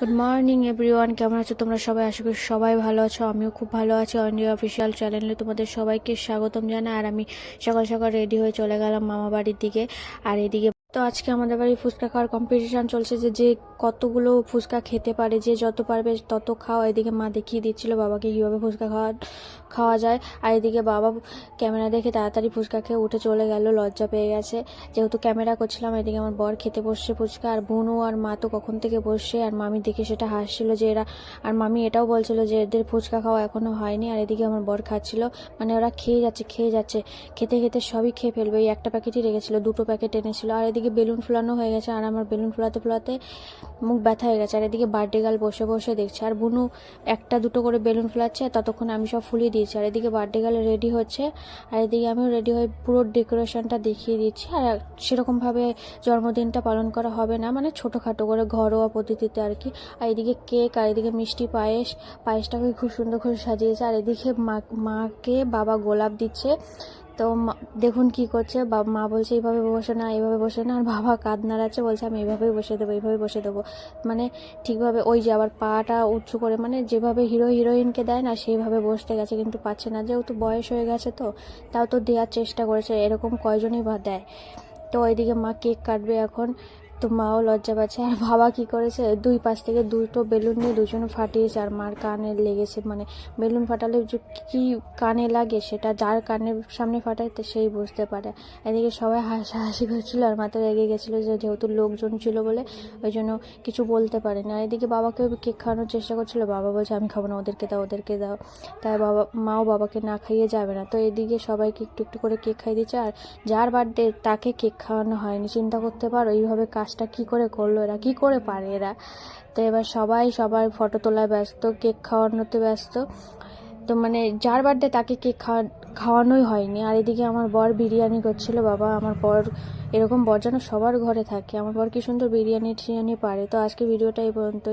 Good morning everyone, কেমন আছো তোমরা সবাই? আশা করি সবাই ভালো আছো। আমিও খুব ভালো আছি। অনিয়া অফিসিয়াল চ্যানেলে তোমাদের সবাইকে স্বাগতম জানাই। আর আমি সকাল সকাল রেডি হয়ে চলে গেলাম মামা বাড়ির দিকে। আর এদিকে তো আজকে আমাদের বাড়ি ফুচকা খাওয়ার কম্পিটিশন চলছে, যে যে কতগুলো ফুচকা খেতে পারে, যে যত পারবে তত খাওয়া। এদিকে মা দেখিয়ে দিচ্ছিল বাবাকে কীভাবে ফুচকা খাওয়া যায়। আর এদিকে বাবা ক্যামেরা দেখে তাড়াতাড়ি ফুচকা খেয়ে উঠে চলে গেল, লজ্জা পেয়ে গেছে যেহেতু ক্যামেরা করছিলাম। এদিকে আমার বর খেতে বসছে ফুচকা, আর বোনও আর মা তো কখন থেকে বসছে। আর মামি দেখে সেটা হাসছিল যে এরা, আর মামি এটাও বলছিল যে এদের ফুচকা খাওয়া এখনো হয়নি। আর এদিকে আমার বর খাচ্ছিল, মানে ওরা খেয়ে যাচ্ছে, খেতে খেতে সবই খেয়ে ফেলবে। এই একটা প্যাকেটই রেখেছিল, দুটো প্যাকেট এনেছিল। আর এদিকে বেলুন ফুলানো হয়ে গেছে, আর আমার বেলুন ফুলাতে ফুলাতে মুখ ব্যথা হয়ে গেছে। আর এদিকে বার্থডে গার্ল বসে বসে দেখছে, আর বুনু একটা দুটো করে বেলুন ফুলাচ্ছে, ততক্ষণ আমি সব ফুলিয়ে দিয়েছি। আর এদিকে বার্থডে গার্ল রেডি হচ্ছে, আর এদিকে আমিও রেডি হয়ে পুরো ডেকোরেশনটা দেখিয়ে দিচ্ছি। আর সেরকমভাবে জন্মদিনটা পালন করা হবে না, মানে ছোটোখাটো করে ঘরোয়া পদ্ধতিতে আর কি। আর এদিকে কেক, আর এদিকে মিষ্টি পায়েসটাকে খুব সুন্দর করে সাজিয়েছে। আর এদিকে মাকে বাবা গোলাপ দিচ্ছে। তো দেখুন কি করছে, মা বলছে এইভাবে বসে না, এইভাবে বসে না, আর বাবা কাঁধ নাড়াচ্ছে, বলছে আমি এইভাবেই বসে দেবো। মানে ঠিকভাবে ওই যে আবার পাটা উঁচু করে, মানে যেভাবে হিরোইনকে দেয় না সেইভাবে বসতে গেছে, কিন্তু পাচ্ছে না, যেহেতু বয়স হয়ে গেছে। তো তাও তো দেওয়ার চেষ্টা করেছে, এরকম কয়জনই বা দেয়। তো ওইদিকে মা কেক কাটবে এখন, তো মাও লজ্জা পাচ্ছে। আর বাবা কি করেছে, দুই পাশ থেকে দুটো বেলুন নিয়ে দুজনে ফাটিয়েছে, আর মার কানে লেগেছে। মানে বেলুন ফাটালে যে কি কানে লাগে সেটা যার কানের সামনে ফাটায় তো সেই বুঝতে পারে। এদিকে সবাই হাসাহাসি করছিল, আর মাথা রেগে গেছিলো যে যেহেতু লোকজন ছিল বলে ওই জন্য কিছু বলতে পারেনি। আর এদিকে বাবাকে কেক খাওয়ানোর চেষ্টা করছিল, বাবা বলছে আমি খাবো না, ওদেরকে দাও। তাই মাও বাবাকে না খাইয়ে যাবে না। তো এদিকে সবাইকে একটু একটু করে কেক খাইয়ে দিচ্ছে, আর যার বার্থডে তাকে কেক খাওয়ানো হয়নি। চিন্তা করতে পারো এইভাবে কাজটা কি করে করলো এরা, কি করে পারে এরা। তো এবার সবাই ফটো তোলায় ব্যস্ত, কেক খাওয়ানোতে ব্যস্ত। তো মানে যার বার্থডে তাকে কেক খাওয়ানোই হয়নি। আর এদিকে আমার বর বিরিয়ানি করছিল। বাবা, আমার বর এরকম বর যেন সবার ঘরে থাকে। আমার বর কি সুন্দর বিরিয়ানি পারে। তো আজকে ভিডিওটা এই পর্যন্ত।